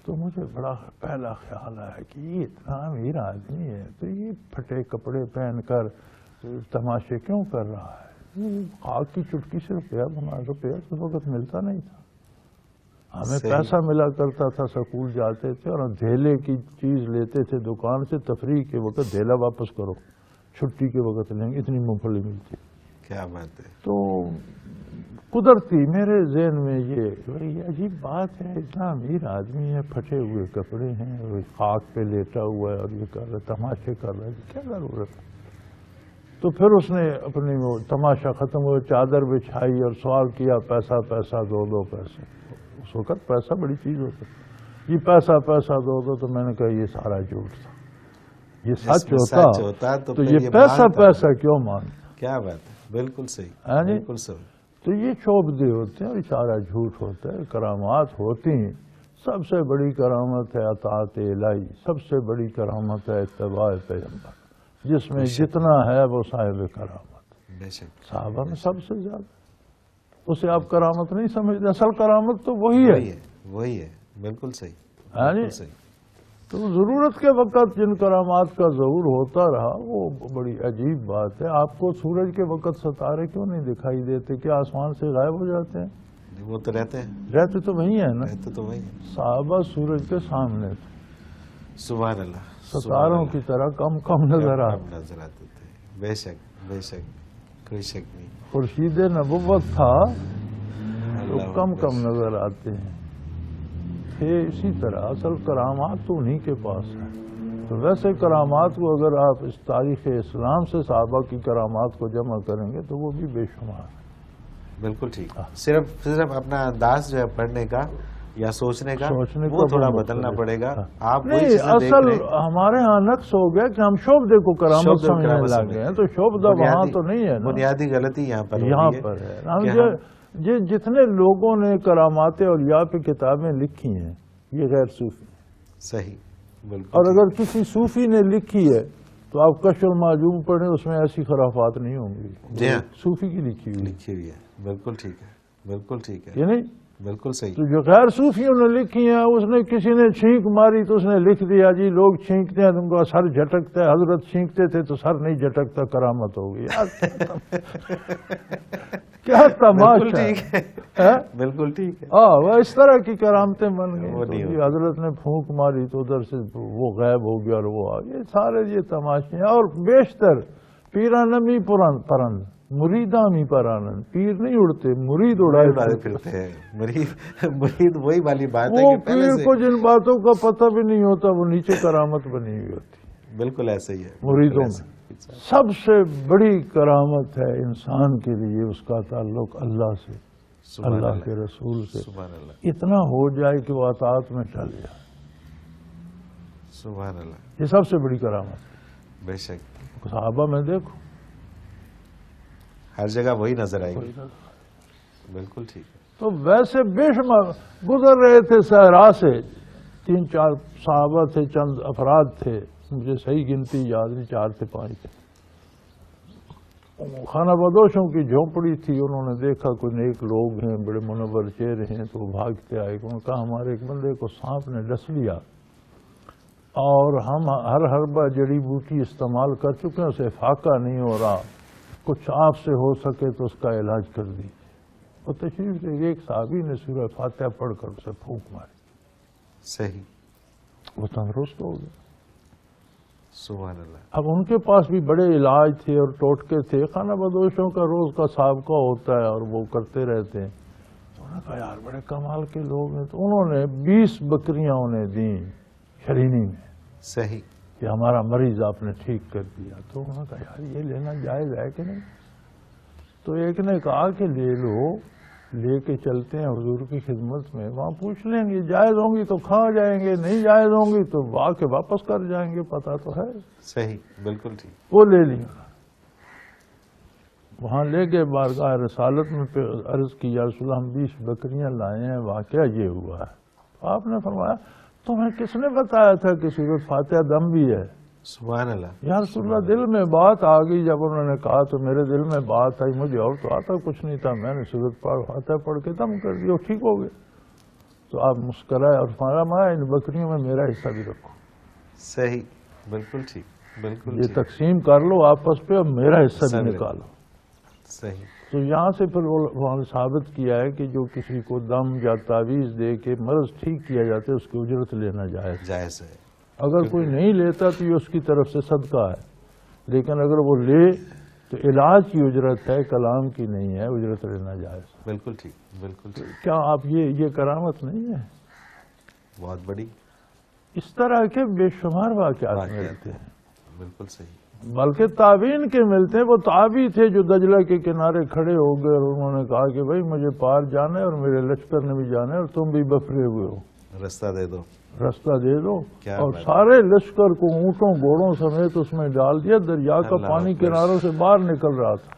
تو مجھے بڑا پہلا خیال آیا کہ یہ اتنا امیر آدمی ہے تو یہ پھٹے کپڑے پہن کر تماشے کیوں کر رہا ہے؟ خاک کی چٹکی سے روپیہ بنا، روپیہ اس وقت ملتا نہیں تھا، ہمیں پیسہ ملا کرتا تھا، سکول جاتے تھے اور دھیلے کی چیز لیتے تھے دکان سے، تفریح کے وقت دھیلا واپس کرو، چھٹی کے وقت لیں گے، اتنی مونگ پھلی ملتی۔ کیا بات ہے۔ تو قدرتی میرے ذہن میں یہ عجیب بات ہے، اتنا امیر آدمی ہے، پھٹے ہوئے کپڑے ہیں، خاک پہ لیٹا ہوا ہے اور یہ کر رہا، تماشے کر رہا ہے، کیا ضرورت ہے؟ تو پھر اس نے اپنی وہ تماشا ختم ہوئے، چادر بچھائی اور سوال کیا، پیسہ پیسہ 2 پیسے۔ اس وقت پیسہ بڑی چیز ہوتا، یہ پیسہ 2 تو میں نے کہا یہ سارا جھوٹ تھا، یہ سچ ہوتا تو یہ پیسہ کیوں مانتا؟ کیا بات ہے، بالکل صحیح، بالکل صحیح۔ تو یہ شعبدے ہوتے ہیں اور سارا جھوٹ ہوتا ہے، کرامات ہوتی ہیں۔ سب سے بڑی کرامت ہے اطاعت الہی، سب سے بڑی کرامت ہے اتباع پیغمبر، جس میں جتنا ہے وہ صاحب کرامت۔ بے شک۔ صحابہ میں سب سے زیادہ، اسے آپ کرامت نہیں سمجھتے، اصل کرامت تو وہی ہے، وہی ہے، بالکل صحیح، بالکل صحیح۔ تو ضرورت کے وقت جن کرامات کا ظہور ہوتا رہا وہ بڑی عجیب بات ہے۔ آپ کو سورج کے وقت ستارے کیوں نہیں دکھائی دیتے؟ کیا آسمان سے غائب ہو جاتے ہیں؟ وہ تو رہتے ہیں، رہتے تو وہی ہیں نا، رہتے تو وہی ہیں۔ صحابہ سورج کے سامنے تھے، سبحان اللہ، ستاروں کی طرح کم نظر آتے تھے۔ بے شک، بے شک، کوئی شک نہیں۔ خورشید نبوت تھا تو کم نظر آتے ہیں۔ اسی طرح اصل کرامات تو انہی کے پاس ہیں۔ تو ویسے کرامات کو اگر آپ اس تاریخ اسلام سے صحابہ کی کرامات کو جمع کریں گے تو وہ بھی بے شمار ہے۔ بالکل ٹھیک۔ صرف اپنا انداز جو ہے پڑھنے کا یا سوچنے کا سوچنے وہ کا تھوڑا وہ بدلنا پڑے گا. آپ وہی نہیں، چیزیں دیکھ اصل رہے ہیں. ہمارے ہاں نقص ہو گیا کہ ہم شوبدے کو کرامت شوبدے کو سمجھنے کرامت لگ سمجھتے گئے ہیں، ہیں. تو شوبدہ وہاں تو نہیں ہے نا، بنیادی غلطی یہاں پر یہاں ہوتی ہے پر ہے. کہ ہم جتنے لوگوں نے کرامات اولیاء پہ کتابیں لکھی ہیں یہ غیر صوفی، صحیح بالکل. اور اگر کسی صوفی نے لکھی ہے تو آپ کشف المعجوم پڑھیں، اس میں ایسی خرافات نہیں ہوں گی. جی ہاں، صوفی کی لکھی ہوئی، لکھی ہوئی ہے. بالکل ٹھیک ہے، بالکل ٹھیک ہے، یعنی بالکل صحیح. تو جو غیر صوفیوں نے لکھی ہیں، اس نے کسی نے چھینک ماری تو اس نے لکھ دیا جی لوگ چھینکتے ہیں تم کو سر جھٹکتا ہے، حضرت چھینکتے تھے تو سر نہیں جھٹکتا، کرامت ہو گئی. کیا بالکل تماشا ٹھیک ہے، ہے. بالکل ٹھیک ہے. وہ اس طرح کی کرامتیں بن وہ گئی. نہیں تو ہوتی. حضرت نے پھونک ماری تو ادھر سے وہ غائب ہو گیا اور وہ آ گیا. سارے یہ تماشے ہیں. اور بیشتر پیرانمی پرند مریدامی پرانند، پیر نہیں اڑتے، مرید اڑائے پھرتے ہیں. مرید وہی والی بات ہے وہ کہ پہلے پیر سے کو جن باتوں کا پتہ بھی نہیں ہوتا وہ نیچے کرامت بنی ہوئی ہوتی. بالکل ایسے ہی ہے. مریدوں میں سب سے بڑی کرامت ہے انسان کے لیے اس کا تعلق اللہ سے، اللہ کے رسول سے. سبحان اللہ، اتنا ہو جائے کہ وہ اطاعت میں چل جائے، سبحان اللہ. یہ سب سے بڑی کرامت ہے. بے شک صحابہ میں دیکھو ہر جگہ وہی نظر آئے گی. بالکل ٹھیک ہے. تو ویسے بے شمار گزر رہے تھے صحرا سے، 3-4 صحابہ تھے، چند افراد تھے، مجھے صحیح گنتی یاد نہیں، 4 تھے 5 تھے. خانہ بدوشوں کی جھونپڑی تھی. انہوں نے دیکھا کوئی نیک لوگ ہیں، بڑے منور چہرے ہیں، تو وہ بھاگتے آئے. انہوں نے کہا ہمارے ایک بندے کو سانپ نے ڈس لیا اور ہم ہر حربہ جڑی بوٹی استعمال کر چکے ہیں، اسے فاقہ نہیں ہو رہا، کچھ آپ سے ہو سکے تو اس کا علاج کر دیجیے. وہ تشریف لے گئے. ایک صحابی نے سورہ فاتحہ پڑھ کر اسے پھونک ماری، صحیح. وہ تندرست ہو گیا. سبحان اللہ. اب ان کے پاس بھی بڑے علاج تھے اور ٹوٹکے تھے. خانہ بدوشوں کا روز کا سابقہ ہوتا ہے اور وہ کرتے رہتے ہیں. تو انہوں نے کہا یار بڑے کمال کے لوگ ہیں. تو انہوں نے 20 بکریاں انہیں دیں شرینی میں صحیح. کہ ہمارا مریض آپ نے ٹھیک کر دیا. تو انہوں نے کہا یار یہ لینا جائز ہے کہ نہیں؟ تو ایک نے کہا کہ لے لو، لے کے چلتے ہیں حضور کی خدمت میں، وہاں پوچھ لیں گے، جائز ہوں گی تو کھا جائیں گے، نہیں جائز ہوں گی تو آ کے واپس کر جائیں گے، پتہ تو ہے. صحیح بالکل ٹھیک. وہ لے لیا. وہاں لے کے بارگاہ رسالت میں عرض کی یا رسول اللہ ہم 20 بکریاں لائے ہیں، واقعہ یہ ہوا ہے. آپ نے فرمایا تمہیں کس نے بتایا تھا کہ سورۃ فاتحہ دم بھی ہے؟ سبحان اللہ. یا رسول اللہ دل میں بات آ گئی. جب انہوں نے کہا تو میرے دل میں بات آئی، مجھے اور تو آتا کچھ نہیں تھا، میں نے سورۃ فاتحہ پڑھ کے دم کر دیا، ٹھیک ہو گیا. تو آپ مسکرائے اور فرمایا ان بکریوں میں میرا حصہ بھی رکھو. صحیح بالکل ٹھیک. بالکل یہ ٹھیک. تقسیم کر لو آپس پہ اور میرا حصہ بھی نکالو. صحیح. تو یہاں سے پھر وہاں نے ثابت کیا ہے کہ جو کسی کو دم یا تعویذ دے کے مرض ٹھیک کیا جاتا ہے اس کی اجرت لینا جائز. جائز ہے. اگر کوئی نہیں لیتا تو یہ اس کی طرف سے صدقہ ہے، لیکن اگر وہ لے تو علاج کی اجرت ہے، کلام کی نہیں ہے، اجرت لینا جائز. بالکل ٹھیک. بالکل ٹھیک. کیا آپ یہ کرامت نہیں ہے؟ بہت بڑی. اس طرح کے بے شمار واقعات ملتے ہیں. بالکل صحیح. بلکہ تابعین کے ملتے ہیں. وہ تابعی تھے جو دجلہ کے کنارے کھڑے ہو گئے اور انہوں نے کہا کہ بھائی مجھے پار جانا ہے اور میرے لشکر نے بھی جانا ہے اور تم بھی بفرے ہوئے ہو، رستہ دے دو. رستہ دے دو. کیا اور بات. سارے لشکر کو اونٹوں گھوڑوں سمیت اس میں ڈال دیا. دریا کا اللہ پانی اکبر. کناروں سے باہر نکل رہا تھا.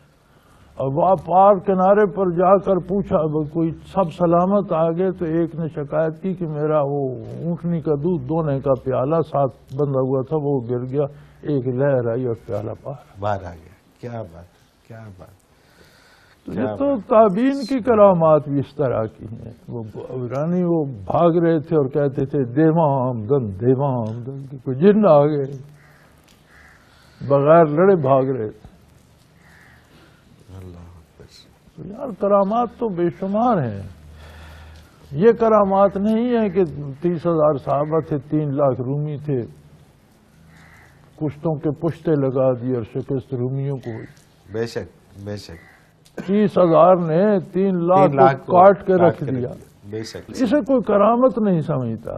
اب وہ پار کنارے پر جا کر پوچھا، کوئی سب سلامت آ گئے تو ایک نے شکایت کی کہ میرا وہ اونٹنی کا دودھ دونے کا پیالہ ساتھ بندھا ہوا تھا وہ گر گیا. ایک لہر آئی اور پیالہ باہر آ گیا. کیا بات. کیا بات. یہ تو تابعین کی کرامات بھی اس طرح کی ہیں. وہ ایرانی وہ بھاگ رہے تھے اور کہتے تھے دیواں آمدن دیواں آمدن، کوئی جن آ گئے، بغیر لڑے بھاگ رہے تھے. اللہ حافظ. تو یار کرامات تو بے شمار ہیں. یہ کرامات نہیں ہے کہ 30,000 صحابہ تھے، 3 لاکھ رومی تھے، کشتوں کے پشتے لگا دی اور شکست رومیوں کو. بے شک بے شک. 30,000 نے 3 لاکھ کو کاٹ کے رکھ دیا. بے شک. اسے کوئی کرامت نہیں سمجھتا.